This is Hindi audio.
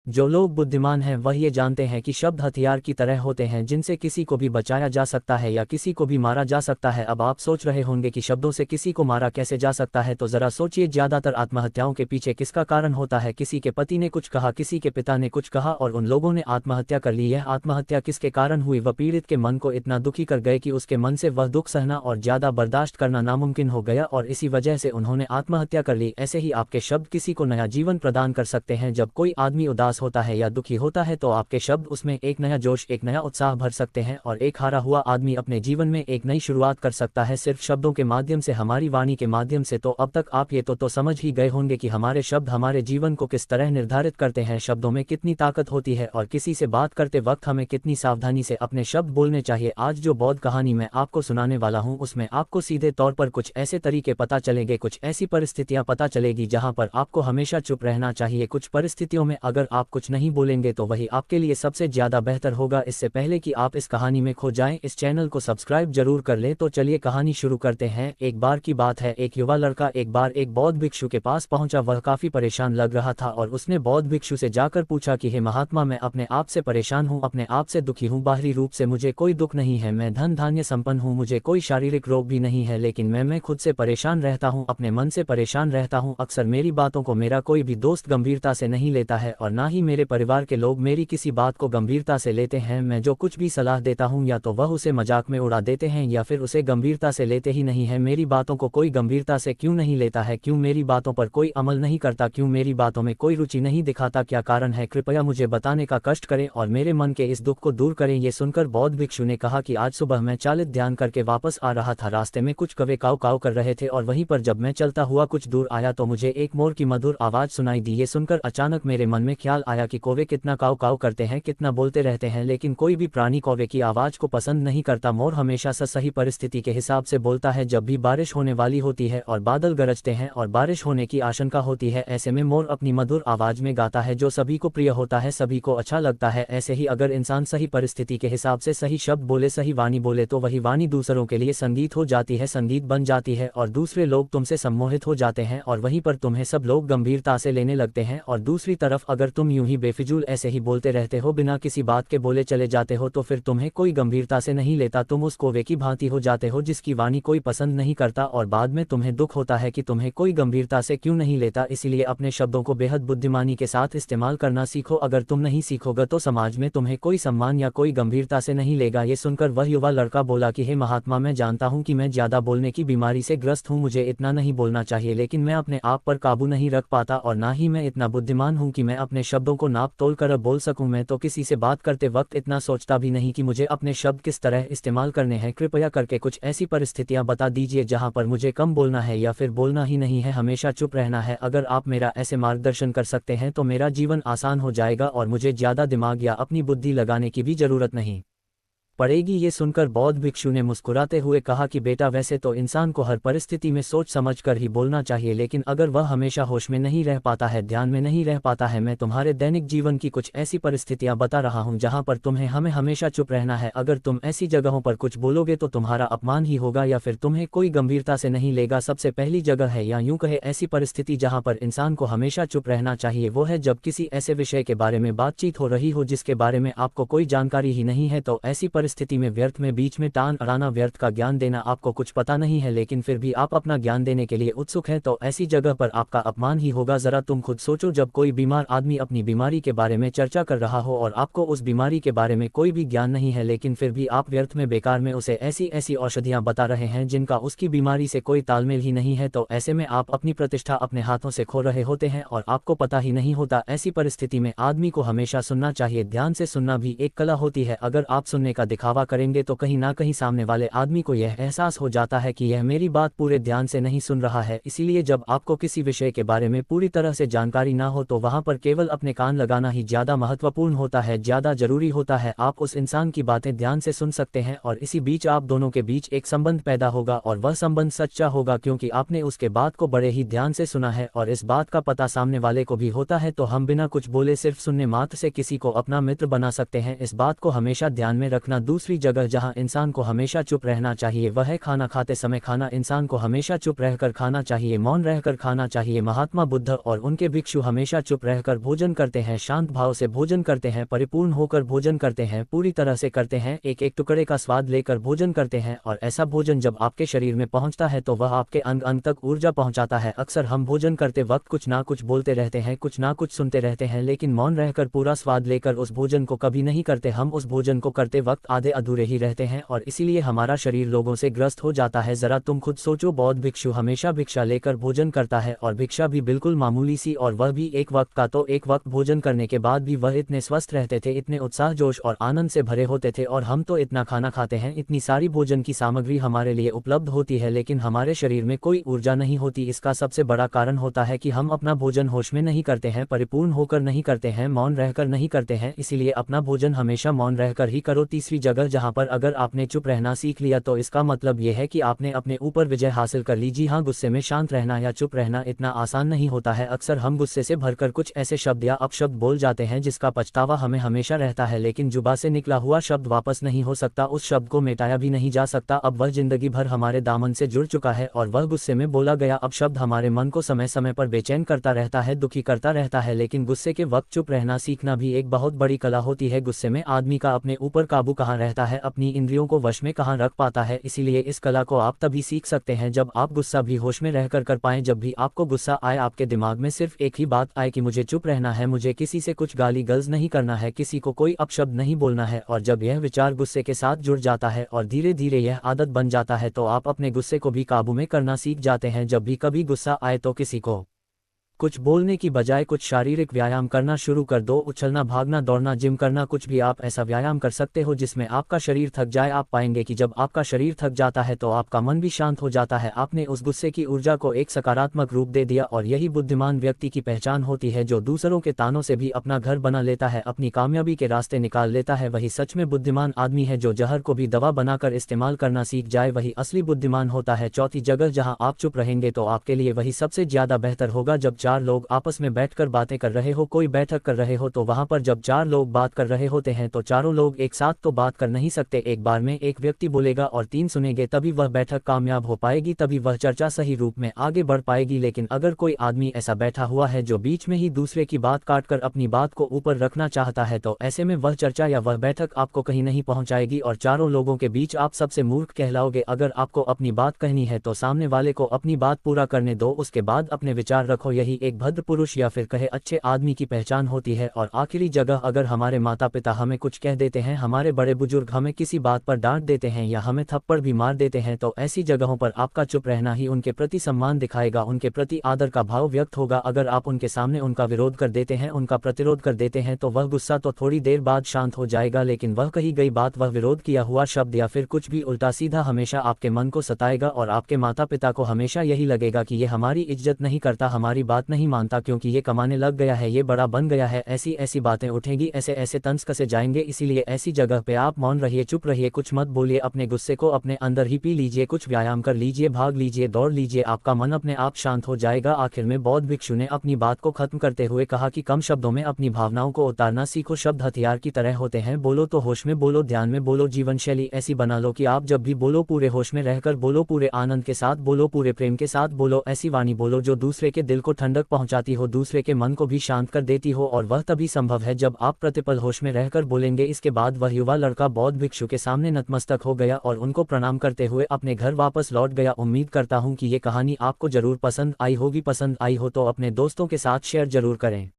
जो लोग बुद्धिमान हैं वह ये जानते हैं कि शब्द हथियार की तरह होते हैं जिनसे किसी को भी बचाया जा सकता है या किसी को भी मारा जा सकता है। अब आप सोच रहे होंगे कि शब्दों से किसी को मारा कैसे जा सकता है, तो जरा सोचिए, ज्यादातर आत्महत्याओं के पीछे किसका कारण होता है? किसी के पति ने कुछ कहा, किसी के पिता ने कुछ कहा और उन लोगों ने आत्महत्या कर ली। यह आत्महत्या किसके कारण हुई? वह पीड़ित के मन को इतना दुखी कर गए कि उसके मन से वह दुख सहना और ज्यादा बर्दाश्त करना नामुमकिन हो गया और इसी वजह से उन्होंने आत्महत्या कर ली। ऐसे ही आपके शब्द किसी को नया जीवन प्रदान कर सकते हैं। जब कोई आदमी उदास होता है या दुखी होता है तो आपके शब्द उसमें एक नया जोश, एक नया उत्साह भर सकते हैं और एक हारा हुआ आदमी अपने जीवन में एक नई शुरुआत कर सकता है सिर्फ शब्दों के माध्यम से, हमारी वाणी के माध्यम से। तो अब तक आप ये तो समझ ही गए होंगे कि हमारे शब्द हमारे जीवन को किस तरह निर्धारित करते हैं, शब्दों में कितनी ताकत होती है और किसी से बात करते वक्त हमें कितनी सावधानी से अपने शब्द बोलने चाहिए। आज जो बौद्ध कहानी मैं आपको सुनाने वाला हूँ उसमें आपको सीधे तौर पर कुछ ऐसे तरीके पता चलेंगे, कुछ ऐसी परिस्थितियां पता चलेगी जहां पर आपको हमेशा चुप रहना चाहिए। कुछ परिस्थितियों में अगर आप कुछ नहीं बोलेंगे तो वही आपके लिए सबसे ज्यादा बेहतर होगा। इससे पहले कि आप इस कहानी में खो जाएं, इस चैनल को सब्सक्राइब जरूर कर लें। तो चलिए कहानी शुरू करते हैं। एक बार की बात है, एक युवा लड़का एक बार एक बौद्ध भिक्षु के पास पहुंचा। वह काफी परेशान लग रहा था और उसने बौद्ध भिक्षु से जाकर पूछा कि हे महात्मा, मैं अपने आप से परेशान हूँ, अपने आप से दुखी हूँ। बाहरी रूप से मुझे कोई दुख नहीं है, मैं धन धान्य संपन्न हूँ, मुझे कोई शारीरिक रोग भी नहीं है, लेकिन मैं खुद से परेशान रहता हूँ, अपने मन से परेशान रहता हूँ। अक्सर मेरी बातों को मेरा कोई भी दोस्त गंभीरता से नहीं लेता है और ना ही मेरे परिवार के लोग मेरी किसी बात को गंभीरता से लेते हैं। मैं जो कुछ भी सलाह देता हूं या तो वह उसे मजाक में उड़ा देते हैं या फिर उसे गंभीरता से लेते ही नहीं है। मेरी बातों को कोई गंभीरता से क्यों नहीं लेता है? क्यों मेरी बातों पर कोई अमल नहीं करता? क्यों मेरी बातों में कोई रुचि नहीं दिखाता? क्या कारण है? कृपया मुझे बताने का कष्ट करें और मेरे मन के इस दुख को दूर करें। ये सुनकर बौद्ध भिक्षु ने कहा कि आज सुबह मैं चालित ध्यान करके वापस आ रहा था, रास्ते में कुछ कौवे काव काव कर रहे थे और वहीं पर जब मैं चलता हुआ कुछ दूर आया तो मुझे एक मोर की मधुर आवाज सुनाई दी। ये सुनकर अचानक मेरे मन में ख्याल आया कि कौवे कितना काव काव करते हैं, कितना बोलते रहते हैं, लेकिन कोई भी प्राणी कौवे की आवाज को पसंद नहीं करता। मोर हमेशा सही परिस्थिति के हिसाब से बोलता है। जब भी बारिश होने वाली होती है और बादल गरजते हैं और बारिश होने की आशंका होती है, ऐसे में मोर अपनी मधुर आवाज में गाता है जो सभी को प्रिय होता है, सभी को अच्छा लगता है। ऐसे ही अगर इंसान सही परिस्थिति के हिसाब से सही शब्द बोले, सही वाणी बोले तो वही वाणी दूसरों के लिए संगीत हो जाती है, संगीत बन जाती है और दूसरे लोग तुमसे सम्मोहित हो जाते हैं और वहीं पर तुम्हें सब लोग गंभीरता से लेने लगते हैं। और दूसरी तरफ अगर तुम यूं ही बेफिजूल ऐसे ही बोलते रहते हो, बिना किसी बात के बोले चले जाते हो, तो फिर तुम्हें कोई गंभीरता से नहीं लेता। तुम उस कौवे की भांति हो जाते हो जिसकी वाणी कोई पसंद नहीं करता और बाद में तुम्हें दुख होता है कि तुम्हें कोई गंभीरता से क्यों नहीं लेता। इसीलिए अपने शब्दों को बेहद बुद्धिमानी के साथ इस्तेमाल करना सीखो। अगर तुम नहीं सीखोगे तो समाज में तुम्हें कोई सम्मान या कोई गंभीरता से नहीं लेगा। ये सुनकर वह युवा लड़का बोला कि हे महात्मा, मैं जानता हूँ कि मैं ज्यादा बोलने की बीमारी से ग्रस्त हूँ, मुझे इतना नहीं बोलना चाहिए, लेकिन मैं अपने आप पर काबू नहीं रख पाता और ना ही मैं इतना बुद्धिमान हूँ कि मैं अपने शब्दों को नाप तोल कर बोल सकूं। मैं तो किसी से बात करते वक्त इतना सोचता भी नहीं कि मुझे अपने शब्द किस तरह इस्तेमाल करने हैं। कृपया करके कुछ ऐसी परिस्थितियां बता दीजिए जहां पर मुझे कम बोलना है या फिर बोलना ही नहीं है, हमेशा चुप रहना है। अगर आप मेरा ऐसे मार्गदर्शन कर सकते हैं तो मेरा जीवन आसान हो जाएगा और मुझे ज्यादा दिमाग या अपनी बुद्धि लगाने की भी जरूरत नहीं पड़ेगी। ये सुनकर बौद्ध भिक्षु ने मुस्कुराते हुए कहा कि बेटा, वैसे तो इंसान को हर परिस्थिति में सोच समझ कर ही बोलना चाहिए, लेकिन अगर वह हमेशा होश में नहीं रह पाता है, ध्यान में नहीं रह पाता है, मैं तुम्हारे दैनिक जीवन की कुछ ऐसी परिस्थितियां बता रहा हूं जहां पर तुम्हें हमें हमेशा चुप रहना है। अगर तुम ऐसी जगहों पर कुछ बोलोगे तो तुम्हारा अपमान ही होगा या फिर तुम्हें कोई गंभीरता से नहीं लेगा। सबसे पहली जगह है, या यूं कहे ऐसी परिस्थिति जहां पर इंसान को हमेशा चुप रहना चाहिए, वो है जब किसी ऐसे विषय के बारे में बातचीत हो रही हो जिसके बारे में आपको कोई जानकारी ही नहीं है। तो ऐसी परिस्थिति में व्यर्थ में बीच में टान अड़ाना, व्यर्थ का ज्ञान देना, आपको कुछ पता नहीं है लेकिन फिर भी आप अपना ज्ञान देने के लिए उत्सुक हैं, तो ऐसी जगह पर आपका अपमान ही होगा। जरा तुम खुद सोचो, जब कोई बीमार आदमी अपनी बीमारी के बारे में चर्चा कर रहा हो और आपको उस बीमारी के बारे में कोई भी ज्ञान नहीं है, लेकिन फिर भी आप व्यर्थ में बेकार में उसे ऐसी ऐसी औषधियां बता रहे हैं जिनका उसकी बीमारी से कोई तालमेल ही नहीं है, तो ऐसे में आप अपनी प्रतिष्ठा अपने हाथों से खो रहे होते हैं और आपको पता ही नहीं होता। ऐसी परिस्थिति में आदमी को हमेशा सुनना चाहिए। ध्यान से सुनना भी एक कला होती है। अगर आप सुनने का दिखावा करेंगे तो कहीं ना कहीं सामने वाले आदमी को यह एहसास हो जाता है कि यह मेरी बात पूरे ध्यान से नहीं सुन रहा है। इसीलिए जब आपको किसी विषय के बारे में पूरी तरह से जानकारी ना हो तो वहां पर केवल अपने कान लगाना ही ज्यादा महत्वपूर्ण होता है, ज्यादा जरूरी होता है। आप उस इंसान की बातें ध्यान से सुन सकते हैं और इसी बीच आप दोनों के बीच एक संबंध पैदा होगा और वह संबंध सच्चा होगा क्योंकि आपने उसके बात को बड़े ही ध्यान से सुना है और इस बात का पता सामने वाले को भी होता है। तो हम बिना कुछ बोले सिर्फ सुनने मात्र से किसी को अपना मित्र बना सकते हैं। इस बात को हमेशा ध्यान में रखना। दूसरी जगह जहाँ इंसान को हमेशा चुप रहना चाहिए वह है खाना खाते समय खाना। इंसान को हमेशा चुप रहकर खाना चाहिए, मौन रहकर खाना चाहिए। महात्मा बुद्ध और उनके भिक्षु हमेशा चुप रहकर भोजन करते हैं, शांत भाव से भोजन करते हैं, परिपूर्ण होकर भोजन करते हैं, पूरी तरह से करते हैं, एक एक टुकड़े का स्वाद लेकर भोजन करते हैं। और ऐसा भोजन जब आपके शरीर में पहुंचता है तो वह आपके अंग अंग तक ऊर्जा पहुंचाता है। अक्सर हम भोजन करते वक्त कुछ ना कुछ बोलते रहते हैं, कुछ ना कुछ सुनते रहते हैं, लेकिन मौन रहकर पूरा स्वाद लेकर उस भोजन को कभी नहीं करते। हम उस भोजन को करते वक्त आधे अधूरे ही रहते हैं और इसीलिए हमारा शरीर लोगों से ग्रस्त हो जाता है। जरा तुम खुद सोचो, बौद्ध भिक्षु हमेशा भिक्षा लेकर भोजन करता है और भिक्षा भी बिल्कुल मामूली सी, और वह भी एक वक्त का। तो एक वक्त भोजन करने के बाद भी वह इतने स्वस्थ रहते थे, इतने उत्साह जोश और आनंद से भरे होते थे। और हम तो इतना खाना खाते हैं, इतनी सारी भोजन की सामग्री हमारे लिए उपलब्ध होती है, लेकिन हमारे शरीर में कोई ऊर्जा नहीं होती। इसका सबसे बड़ा कारण होता है कि हम अपना भोजन होश में नहीं करते हैं, परिपूर्ण होकर नहीं करते हैं, मौन रहकर नहीं करते हैं। इसीलिए अपना भोजन हमेशा मौन रहकर ही करो। तीसरी जगह जहां पर अगर आपने चुप रहना सीख लिया तो इसका मतलब यह है कि आपने अपने ऊपर विजय हासिल कर ली। जी हाँ, गुस्से में शांत रहना या चुप रहना इतना आसान नहीं होता है। अक्सर हम गुस्से से भरकर कुछ ऐसे शब्द या अपशब्द बोल जाते हैं जिसका पछतावा हमें हमेशा रहता है, लेकिन जुबान से निकला हुआ शब्द वापस नहीं हो सकता, उस शब्द को मिटाया भी नहीं जा सकता। अब वह जिंदगी भर हमारे दामन से जुड़ चुका है और वह गुस्से में बोला गया अपशब्द हमारे मन को समय समय पर बेचैन करता रहता है, दुखी करता रहता है। लेकिन गुस्से के वक्त चुप रहना सीखना भी एक बहुत बड़ी कला होती है। गुस्से में आदमी का अपने ऊपर काबू कहाँ रहता है, अपनी इंद्रियों को वश में कहाँ रख पाता है। इसीलिए इस कला को आप तभी सीख सकते हैं जब आप गुस्सा भी होश में रहकर कर पाएं। जब भी आपको गुस्सा आए, आपके दिमाग में सिर्फ एक ही बात आए कि मुझे चुप रहना है, मुझे किसी से कुछ गाली गलौज नहीं करना है, किसी को कोई अपशब्द नहीं बोलना है। और जब यह विचार गुस्से के साथ जुड़ जाता है और धीरे धीरे यह आदत बन जाता है तो आप अपने गुस्से को भी काबू में करना सीख जाते हैं। जब भी कभी गुस्सा आए तो किसी को कुछ बोलने की बजाय कुछ शारीरिक व्यायाम करना शुरू कर दो, उछलना, भागना, दौड़ना, जिम करना, कुछ भी आप ऐसा व्यायाम कर सकते हो जिसमें आपका शरीर थक जाए। आप पाएंगे कि जब आपका शरीर थक जाता है तो आपका मन भी शांत हो जाता है। आपने उस गुस्से की ऊर्जा को एक सकारात्मक रूप दे दिया और यही बुद्धिमान व्यक्ति की पहचान होती है, जो दूसरों के तानों से भी अपना घर बना लेता है, अपनी कामयाबी के रास्ते निकाल लेता है। वही सच में बुद्धिमान आदमी है। जो जहर को भी दवा बनाकर इस्तेमाल करना सीख जाए वही असली बुद्धिमान होता है। चौथी जगह जहां आप चुप रहेंगे तो आपके लिए वही सबसे ज्यादा बेहतर होगा। जब चार लोग आपस में बैठकर बातें कर रहे हो, कोई बैठक कर रहे हो, तो वहां पर जब चार लोग बात कर रहे होते हैं तो चारों लोग एक साथ तो बात कर नहीं सकते। एक बार में एक व्यक्ति बोलेगा और तीन सुनेंगे, तभी वह बैठक कामयाब हो पाएगी, तभी वह चर्चा सही रूप में आगे बढ़ पाएगी। लेकिन अगर कोई आदमी ऐसा बैठा हुआ है जो बीच में ही दूसरे की बात काटकर अपनी बात को ऊपर रखना चाहता है तो ऐसे में वह चर्चा या वह बैठक आपको कहीं नहीं पहुंचाएगी और चारों लोगों के बीच आप सबसे मूर्ख कहलाओगे। अगर आपको अपनी बात कहनी है तो सामने वाले को अपनी बात पूरा करने दो, उसके बाद अपने विचार रखो। यही एक भद्र पुरुष या फिर कहे अच्छे आदमी की पहचान होती है। और आखिरी जगह, अगर हमारे माता पिता हमें कुछ कह देते हैं, हमारे बड़े बुजुर्ग हमें किसी बात पर डांट देते हैं या हमें थप्पड़ भी मार देते हैं, तो ऐसी जगहों पर आपका चुप रहना ही उनके प्रति सम्मान दिखाएगा, उनके प्रति आदर का भाव व्यक्त होगा। अगर आप उनके सामने उनका विरोध कर देते हैं, उनका प्रतिरोध कर देते हैं, तो वह गुस्सा तो थोड़ी देर बाद शांत हो जाएगा, लेकिन वह कही गई बात, वह विरोध किया हुआ शब्द या फिर कुछ भी उल्टा सीधा हमेशा आपके मन को सताएगा और आपके माता पिता को हमेशा यही लगेगा कि ये हमारी इज्जत नहीं करता, हमारी बात नहीं मानता, क्योंकि ये कमाने लग गया है, ये बड़ा बन गया है। ऐसी ऐसी बातें उठेंगी, ऐसे ऐसे तंज कसे जाएंगे। इसीलिए ऐसी जगह पे आप मौन रहिए, चुप रहिए, कुछ मत बोलिए, अपने गुस्से को अपने अंदर ही पी लीजिए, कुछ व्यायाम कर लीजिए, भाग लीजिए, दौड़ लीजिए, आपका मन अपने आप शांत हो जाएगा। आखिर में बौद्ध भिक्षु ने अपनी बात को खत्म करते हुए कहा कि कम शब्दों में अपनी भावनाओं को उतारना सीखो। शब्द हथियार की तरह होते हैं, बोलो तो होश में बोलो, ध्यान में बोलो, जीवन शैली ऐसी बना लो कि आप जब भी बोलो पूरे होश में रहकर बोलो, पूरे आनंद के साथ बोलो, पूरे प्रेम के साथ बोलो। ऐसी वाणी बोलो जो दूसरे के दिल को ठंडक पहुंचाती हो, दूसरे के मन को भी शांत कर देती हो, और वह तभी संभव है जब आप प्रतिपल होश में रहकर बोलेंगे। इसके बाद वह युवा लड़का बौद्ध भिक्षु के सामने नतमस्तक हो गया और उनको प्रणाम करते हुए अपने घर वापस लौट गया। उम्मीद करता हूँ कि ये कहानी आपको जरूर पसंद आई होगी। पसंद आई हो तो अपने दोस्तों के साथ शेयर जरूर करें।